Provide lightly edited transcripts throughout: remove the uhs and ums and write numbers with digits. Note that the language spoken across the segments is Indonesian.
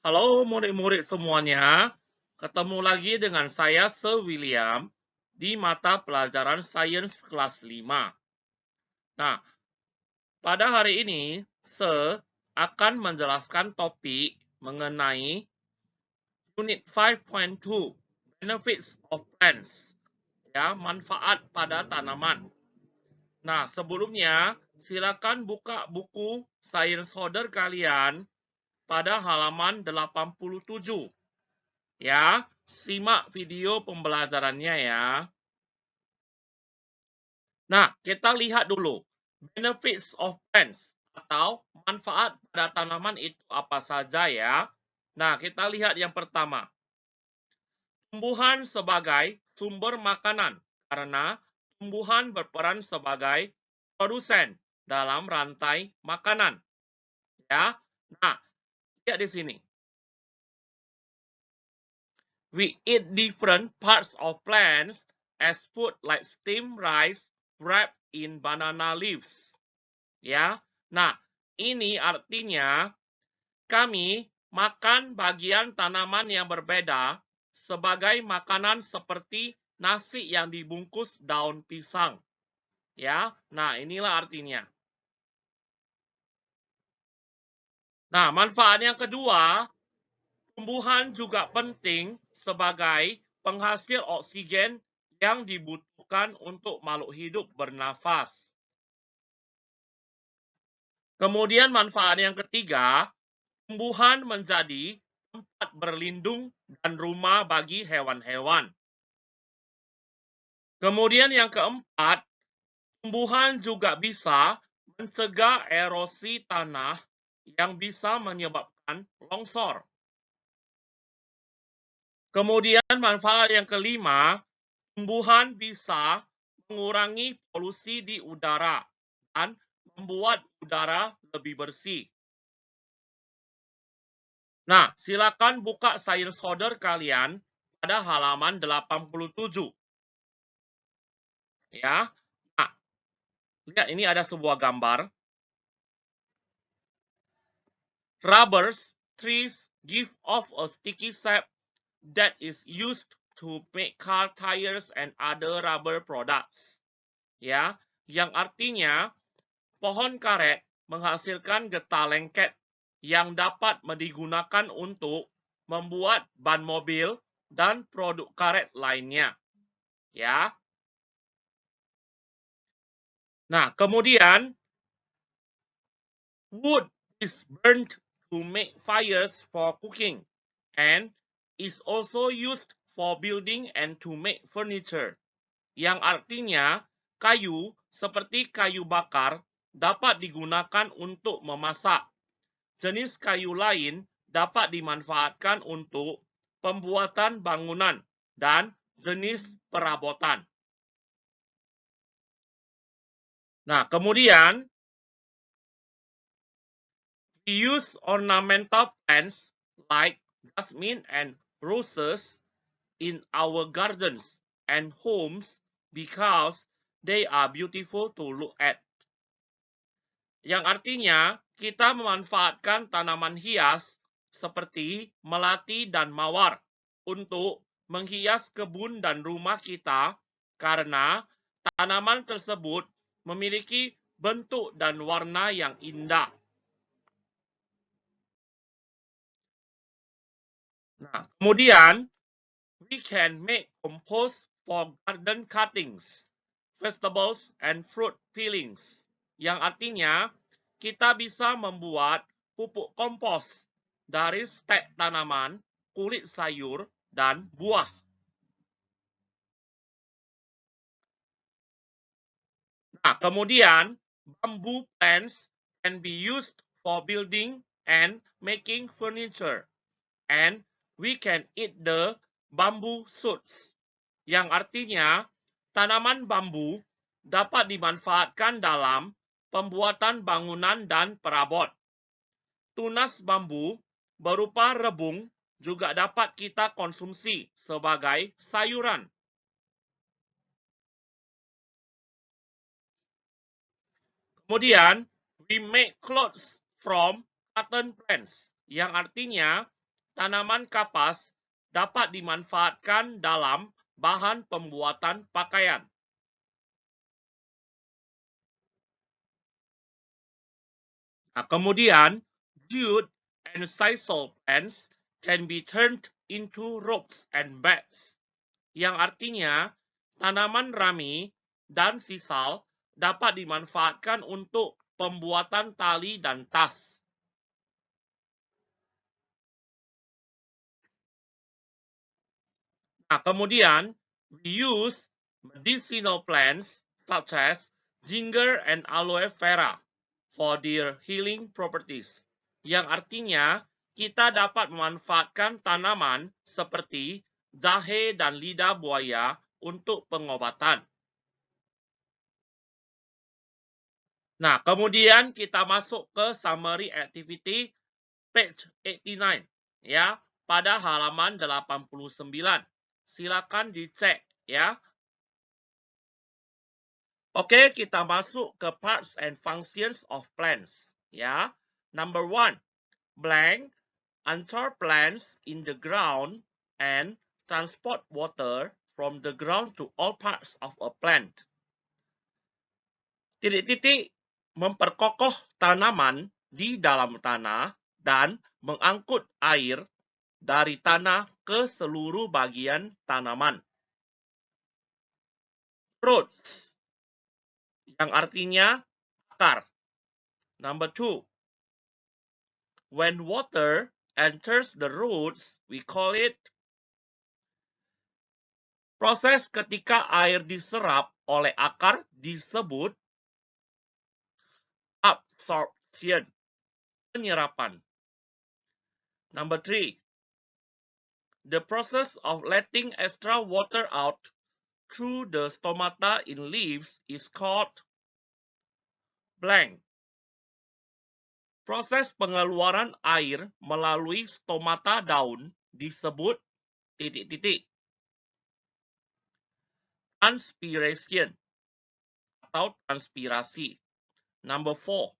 Halo murid-murid semuanya, ketemu lagi dengan saya Sir William di mata pelajaran Sains kelas 5. Nah, pada hari ini Sir akan menjelaskan topik mengenai Unit 5.2 Benefits of Plants, ya, manfaat pada tanaman. Nah, sebelumnya silakan buka buku Science Holder kalian pada halaman 87. Ya, simak video pembelajarannya ya. Nah, kita lihat dulu. Benefits of plants atau manfaat pada tanaman itu apa saja ya. Nah, kita lihat yang pertama. Tumbuhan sebagai sumber makanan karena tumbuhan berperan sebagai produsen dalam rantai makanan. Ya. Nah, lihat di sini. We eat different parts of plants as food like steamed rice wrapped in banana leaves. Ya. Nah, ini artinya kami makan bagian tanaman yang berbeda sebagai makanan seperti nasi yang dibungkus daun pisang. Ya. Nah, inilah artinya. Nah, manfaat yang kedua, tumbuhan juga penting sebagai penghasil oksigen yang dibutuhkan untuk makhluk hidup bernafas. Kemudian manfaat yang ketiga, tumbuhan menjadi tempat berlindung dan rumah bagi hewan-hewan. Kemudian yang keempat, tumbuhan juga bisa mencegah erosi tanah yang bisa menyebabkan longsor. Kemudian manfaat yang kelima, tumbuhan bisa mengurangi polusi di udara dan membuat udara lebih bersih. Nah, silakan buka Science Holder kalian pada halaman 87. Ya. Nah, lihat ini ada sebuah gambar. Rubbers trees give off a sticky sap that is used to make car tires and other rubber products. Ya, yang artinya pohon karet menghasilkan getah lengket yang dapat digunakan untuk membuat ban mobil dan produk karet lainnya. Ya. Nah, kemudian wood is burnt to make fires for cooking and is also used for building and to make furniture. Yang artinya kayu seperti kayu bakar dapat digunakan untuk memasak. Jenis kayu lain dapat dimanfaatkan untuk pembuatan bangunan dan jenis perabotan. Nah, kemudian we use ornamental plants like jasmine and roses in our gardens and homes because they are beautiful to look at. Yang artinya kita memanfaatkan tanaman hias seperti melati dan mawar untuk menghias kebun dan rumah kita karena tanaman tersebut memiliki bentuk dan warna yang indah. Nah, kemudian we can make compost for garden cuttings, vegetables, and fruit peelings. Yang artinya kita bisa membuat pupuk kompos dari stek tanaman, kulit sayur, dan buah. Nah, kemudian bamboo plants can be used for building and making furniture. And we can eat the bamboo shoots. Yang artinya tanaman bambu dapat dimanfaatkan dalam pembuatan bangunan dan perabot. Tunas bambu berupa rebung juga dapat kita konsumsi sebagai sayuran. Kemudian, we make clothes from cotton plants, yang artinya tanaman kapas dapat dimanfaatkan dalam bahan pembuatan pakaian. Nah, kemudian, jute and sisal plants can be turned into ropes and bags, yang artinya tanaman rami dan sisal dapat dimanfaatkan untuk pembuatan tali dan tas. Nah, kemudian, we use medicinal plants such as ginger and aloe vera for their healing properties, yang artinya kita dapat memanfaatkan tanaman seperti jahe dan lidah buaya untuk pengobatan. Nah, kemudian kita masuk ke summary activity page 89 ya, pada halaman 89. Silakan dicek ya. Oke, kita masuk ke parts and functions of plants ya. Number 1, blank anchor plants in the ground and transport water from the ground to all parts of a plant. Titik-titik memperkokoh tanaman di dalam tanah dan mengangkut air dari tanah ke seluruh bagian tanaman. Roots, yang artinya akar. Number 2, when water enters the roots, we call it. Proses ketika air diserap oleh akar disebut absorption, penyerapan. Number 3, the process of letting extra water out through the stomata in leaves is called blank. Proses pengeluaran air melalui stomata daun disebut titik-titik. Transpiration atau transpirasi. Number 4,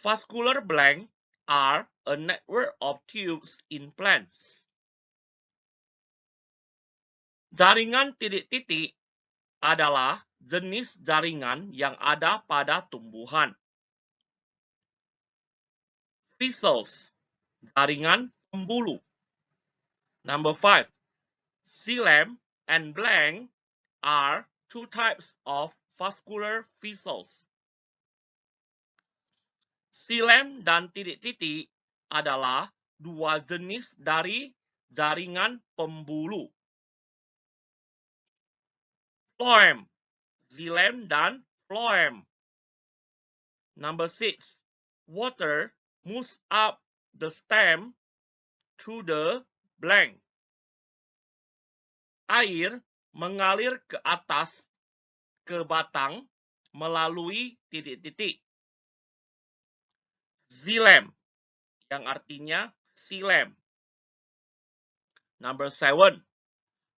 vascular blank are a network of tubes in plants. Jaringan titik-titik adalah jenis jaringan yang ada pada tumbuhan. Thistles, jaringan pembulu. Number 5, xylem and blank are two types of vascular thistles. Xylem dan titik-titik adalah dua jenis dari jaringan pembulu. Phloem, xylem dan phloem. Number 6, water moves up the stem through the blank. Air mengalir ke atas ke batang melalui titik-titik. Xylem, yang artinya xylem. Number 7,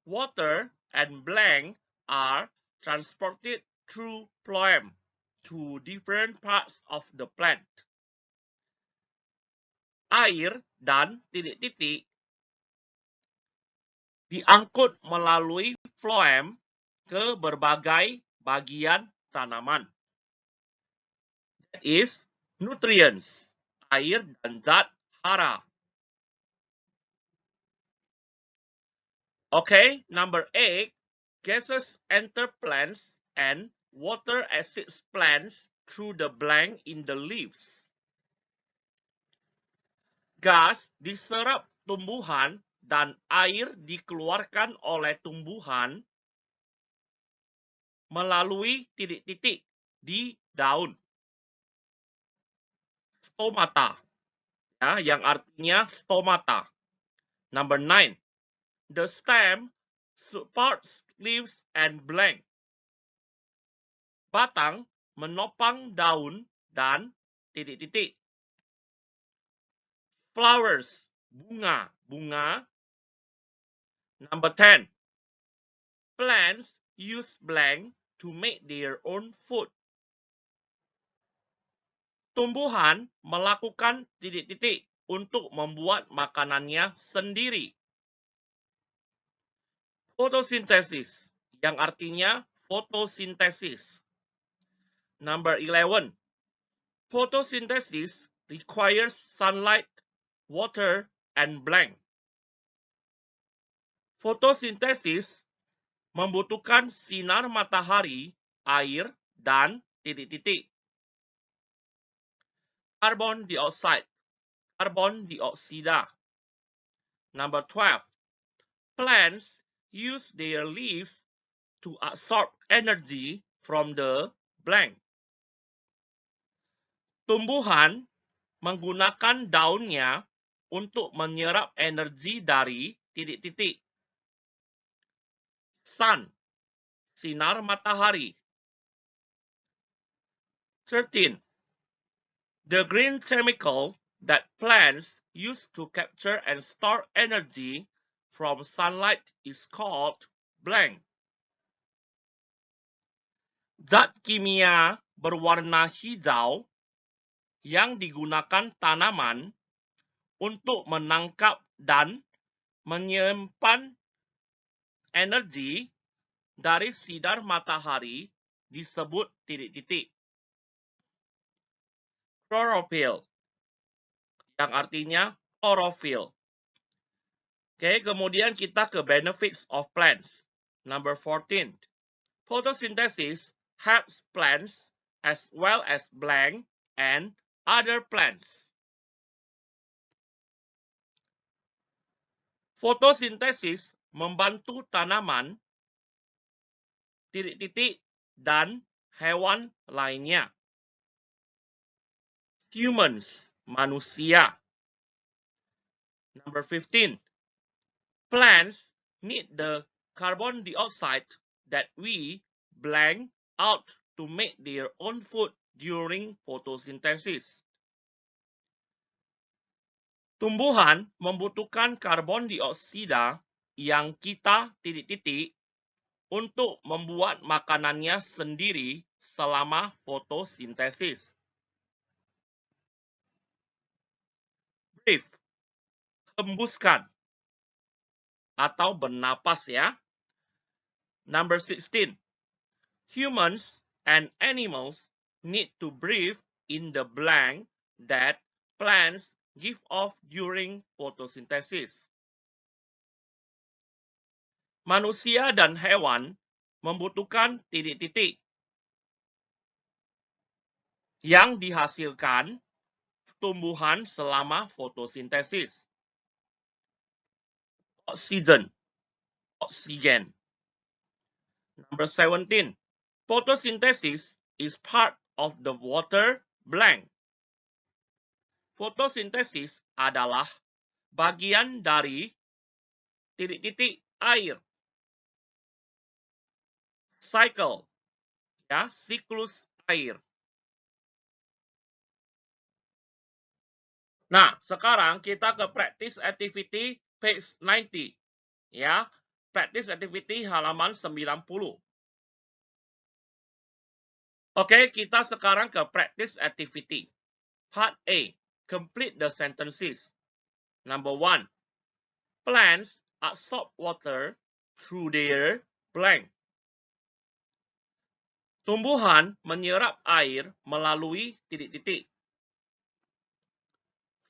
water and blank are transported through phloem to different parts of the plant. Air dan titik-titik diangkut melalui phloem ke berbagai bagian tanaman. That is nutrients, air dan zat hara. Okay, number 8, gases enter plants and water exits plants through the blank in the leaves. Gas diserap tumbuhan dan air dikeluarkan oleh tumbuhan melalui titik-titik di daun. Stomata, ya, yang artinya stomata. Number 9, the stem supports leaves and blank. Batang menopang daun dan titik-titik. Flowers, bunga. Number 10, plants use blank to make their own food. Tumbuhan melakukan titik-titik untuk membuat makanannya sendiri. Fotosintesis, yang artinya fotosintesis. Number 11. Photosynthesis requires sunlight, water, and blank. Fotosintesis membutuhkan sinar matahari, air, dan titik-titik. Carbon dioxide, karbon dioksida. Number 12. Plants use their leaves to absorb energy from the blank. Tumbuhan menggunakan daunnya untuk menyerap energi dari titik-titik. Sun, sinar matahari. 13. The green chemical that plants use to capture and store energy from sunlight is called blank. Zat kimia berwarna hijau yang digunakan tanaman untuk menangkap dan menyimpan energi dari sinar matahari disebut titik-titik. Chlorophyll, yang artinya chlorophyll. Oke, kemudian kita ke benefits of plants. Number 14. Photosynthesis helps plants as well as blank and other plants. Fotosintesis membantu tanaman, titik-titik, dan hewan lainnya. Humans, manusia. Number 15. Plants need the carbon dioxide that we blank out to make their own food during photosynthesis. Tumbuhan membutuhkan karbon dioksida yang kita titik-titik untuk membuat makanannya sendiri selama fotosintesis. Breathe, hembuskan atau bernapas ya. Number 16. Humans and animals need to breathe in the blank that plants give off during photosynthesis. Manusia dan hewan membutuhkan titik-titik yang dihasilkan tumbuhan selama fotosintesis. Oxygen, oksigen. Number 17. Photosynthesis is part of the water blank. Fotosintesis adalah bagian dari titik-titik air. Cycle, ya, siklus air. Nah, sekarang kita ke practice activity page 90. Ya, practice activity halaman 90. Oke, kita sekarang ke practice activity. Part A, complete the sentences. Number 1. Plants absorb water through their blank. Tumbuhan menyerap air melalui titik-titik.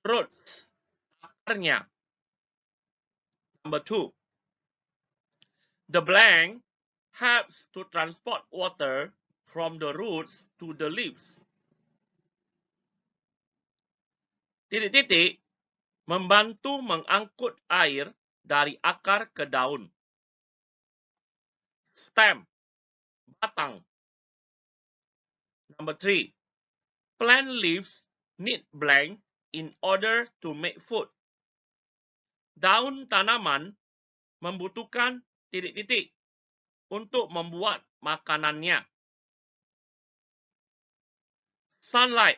Roots, akarnya. Number 2. The blank helps to transport water from the roots to the leaves. Titik-titik membantu mengangkut air dari akar ke daun. Stem, batang. Number 3. Plant leaves need blank in order to make food. Daun tanaman membutuhkan titik-titik untuk membuat makanannya. Sunlight,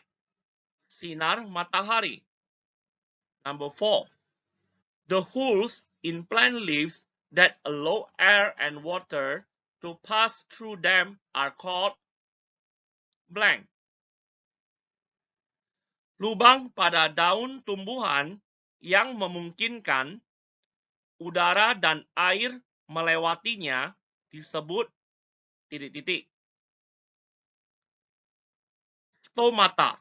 sinar matahari. Number 4. The holes in plant leaves that allow air and water to pass through them are called blank. Lubang pada daun tumbuhan yang memungkinkan udara dan air melewatinya disebut titik-titik. Stomata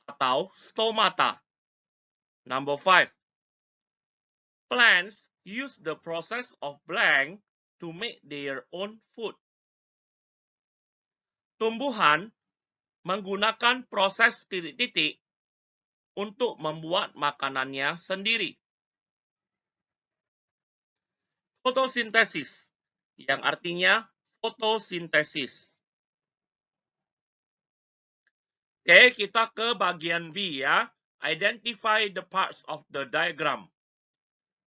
atau stomata. Number 5. Plants use the process of blank to make their own food. Tumbuhan menggunakan proses titik-titik untuk membuat makanannya sendiri. Fotosintesis, yang artinya fotosintesis. Oke, kita ke bagian B ya. Identify the parts of the diagram.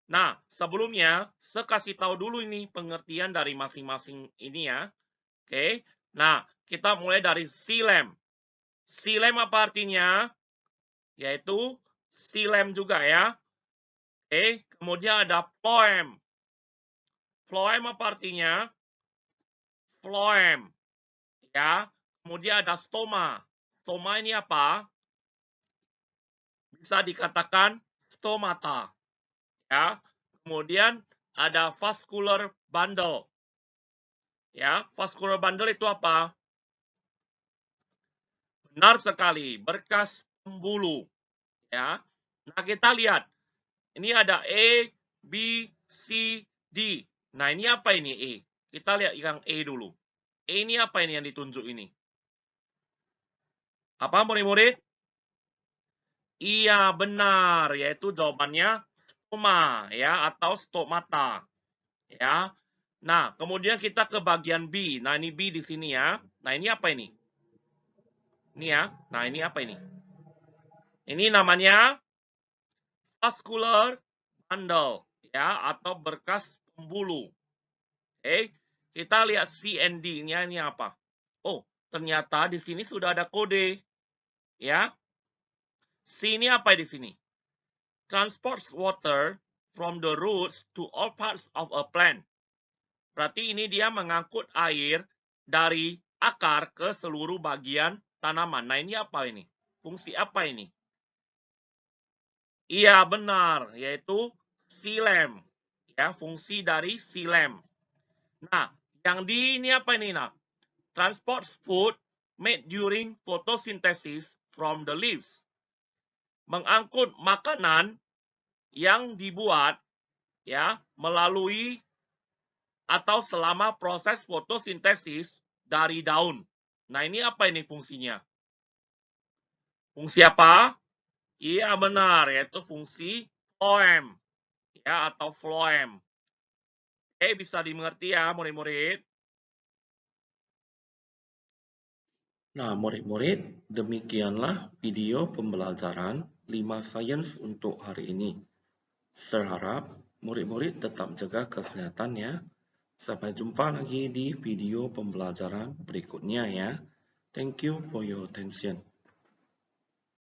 Nah, sebelumnya, saya kasih tahu dulu ini pengertian dari masing-masing ini ya. Oke, nah, kita mulai dari xylem. Xylem apa artinya? Yaitu xylem juga ya. Oke, kemudian ada phloem. Phloem apa artinya? Phloem. Ya, kemudian ada stoma. Stoma ini apa? Bisa dikatakan stomata. Ya, kemudian ada vascular bundle. Ya, vascular bundle itu apa? Benar sekali, berkas pembuluh. Ya, nah kita lihat. Ini ada A, B, C, D. Nah ini apa ini E? Kita lihat yang E dulu. E ini apa ini yang ditunjuk ini? Apa murid-murid? Iya benar, yaitu jawabannya stoma ya atau stomata. Ya. Nah, kemudian kita ke bagian B. Nah, ini B di sini ya. Nah, ini apa ini? Ini ya. Nah, ini apa ini? Ini namanya vascular bundle ya atau berkas pembuluh. Oke. Kita lihat C and D-nya ini apa? Oh, ternyata di sini sudah ada kode. Ya. C ini apa di sini? Transports water from the roots to all parts of a plant. Berarti ini dia mengangkut air dari akar ke seluruh bagian tanaman. Nah, ini apa ini? Fungsi apa ini? Iya, benar, yaitu xylem. Ya, fungsi dari xylem. Nah, yang di ini apa ini, nah? Transports food made during photosynthesis from the leaves. Mengangkut makanan yang dibuat ya melalui atau selama proses fotosintesis dari daun. Nah, ini apa ini fungsinya? Fungsi apa? Iya, benar, yaitu fungsi phloem ya atau phloem. Oke, bisa dimengerti ya, murid-murid. Nah, murid-murid, demikianlah video pembelajaran 5 sains untuk hari ini. Saya harap murid-murid tetap jaga kesehatan ya. Sampai jumpa lagi di video pembelajaran berikutnya ya. Thank you for your attention.